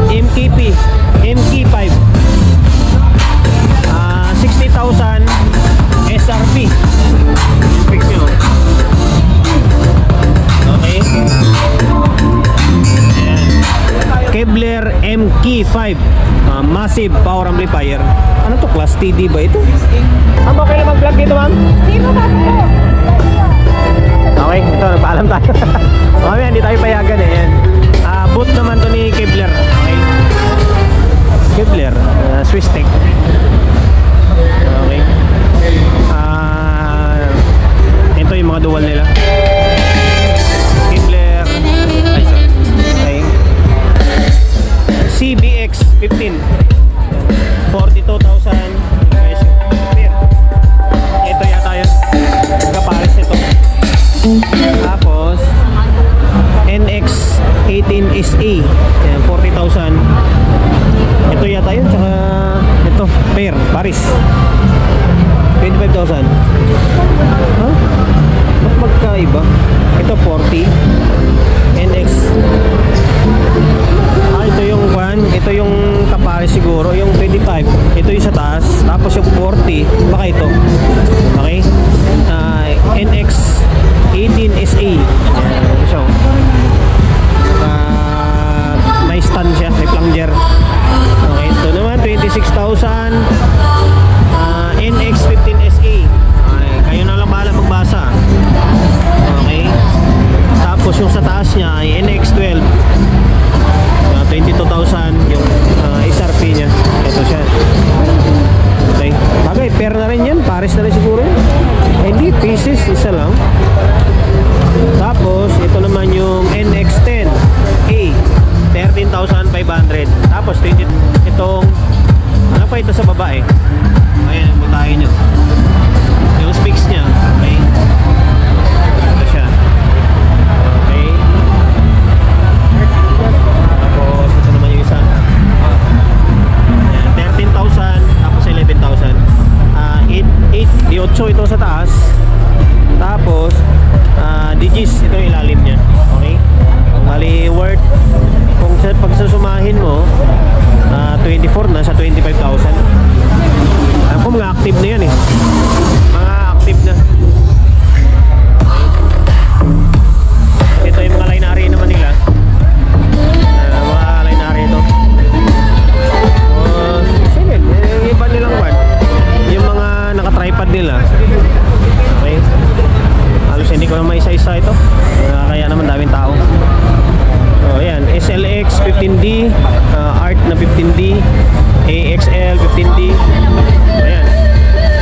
MKP MK5, 60,000 SRP. Specs nyo. Okay. Kevlar MK5, massive power amplifier. Ano to? Class TD ba ito? Ma'am, okay lang mag-vlog dito, ma'am? Sino ba ito? Okay, ito, nagpaalam tayo. Okay, hindi tayo payagan eh. Yan. Boot naman to ni Kevlar. Okay. Kevlar, Swiss Tech. Okay. Ito yung mga dual nila. Kevlar. Okay. CBX 15, 42,000 peso. Ito yata yun, kapares nito. Tapos NX 18SA, 40,000. Ito yata yun, tsaka ito pair Paris 25,000. Huh? Ba't magkaiba? Ito 40 NX. Ito yung one, ito yung kapares siguro, yung 25. Ito yung sa taas, tapos yung 40, baka ito. Okay? NX 18SA. So, may stand siya, may plunger. Okay, ito naman 26,000. NX 15SA. Okay, kayo na lang bahala magbasa. Okay. Tapos yung sa taas niya ay NX 12. 22,000 yung SRP niya. Ito siya. Okay. Bagay, pair na rin yan. Pares na rin siguro yan. Hindi, pieces. Isa lang. Tapos, ito naman yung NX10A. 13,500. Tapos, itong ano pa ito sa baba eh. Ayan, mutahin nyo. Yung specs niya. Okay. Ito siya. Okay. Tapos, ito naman yung isa. Ayan, 13,000. Tapos, 11,000. 8 ito sa taas. Tapos, digis. Ito yung ilalim niya. Okay. Bali, worth, kung pagsusumahin mo, 24 na sa 25,000. Alam ko mga active na yan eh. Mga active na. Okay. Ito yung mga line-array naman nila. Mga line-array ito. Sige, yung iba nilang one. Yung mga naka-tripod nila. Okay. Halos hindi ko na maisa-isa ito. Kaya naman daming tao. Oh, ayan, SLX 15D, Art na 15D, AXL 15D. Ayan.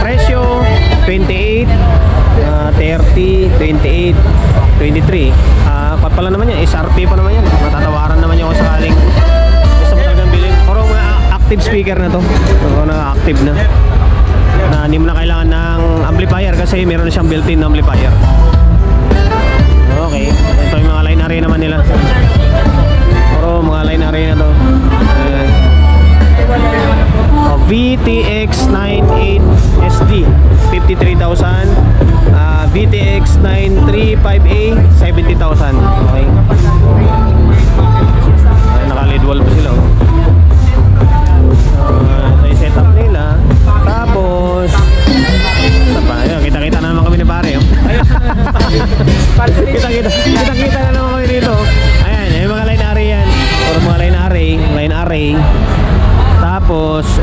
Presyo 28, 30, 28, 23. Kapag pala naman yan, SRP pa naman yan. Matatawaran naman yung sakaling gusto mo talagang bilhin. Pero mga active speaker na to. So, na active na. Na hindi mo na kailangan ng amplifier kasi meron na siyang built-in na amplifier. Okay, ito yung mga line array naman nila. Pero mga line array na to. VTX 98 SD 53,000. VTX 935A 70,000. Okay. Naka-lead wall pa sila. Ito yung setup nila. Tapos kita-kita na naman kami ni pare. Kita-kita na naman kami dito. Ayan, yung mga line array yan. Or mga line array. Tapos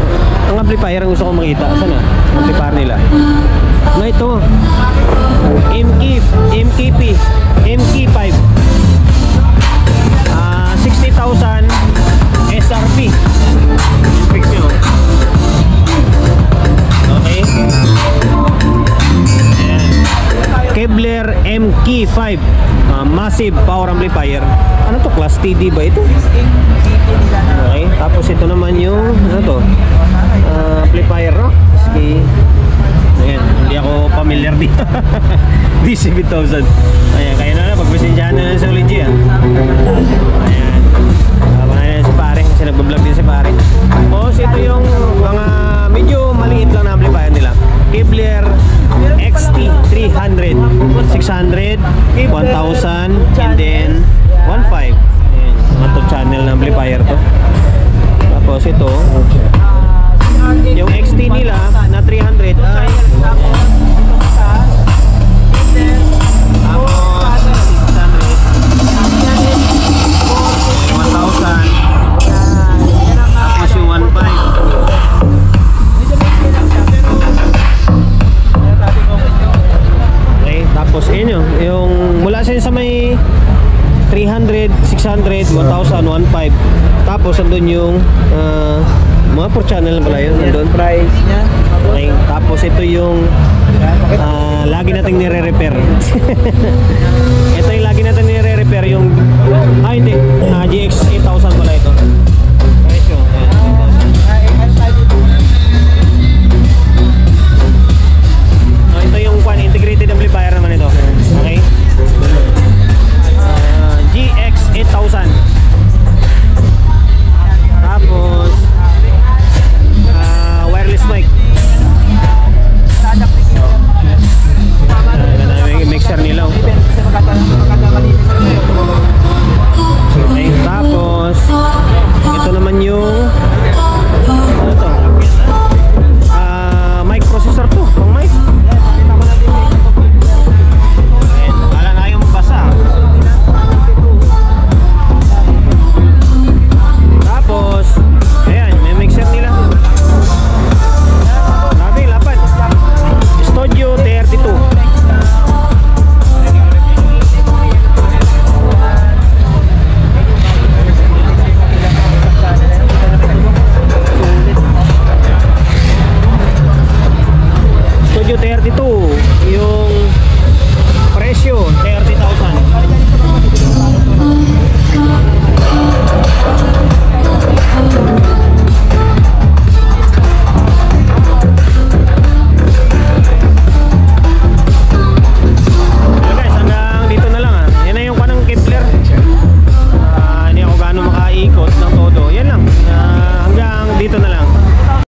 ang amplifier ang gusto kong makita. Saan na? Amplifier nila. Na ito. MKP MK5, 60,000 SRP. Specs nyo. Okay. Ayan. Kevlar MK5, massive power amplifier. Ano to? Class TD ba ito? Okay. Tapos ito naman yung ano to? Amplifier, no? Okay. Ayan, hindi ako familiar dito. D7000. Ayan, kaya na pagpasensyahan na sa Ulit G. Ayan. Ayan si pare, kasi nagbablog din si pare. Tapos ito yung mga medyo maliit lang na amplifier nila. Kevlar XT300, 600, 1000, and then 15. Ayan, mga 2 channel na amplifier. amplifier to. Tapos ito, yung XT nila na 300 ay tapos yun yung mula sa may 300, 600, 1,000, 1,500. Tapos andun yung mga per channel pala yun andun. Price niya. Okay. Tapos ito yung lagi nating nire-repair. Ito yung lagi natin nire-repair yung hindi, GX 8000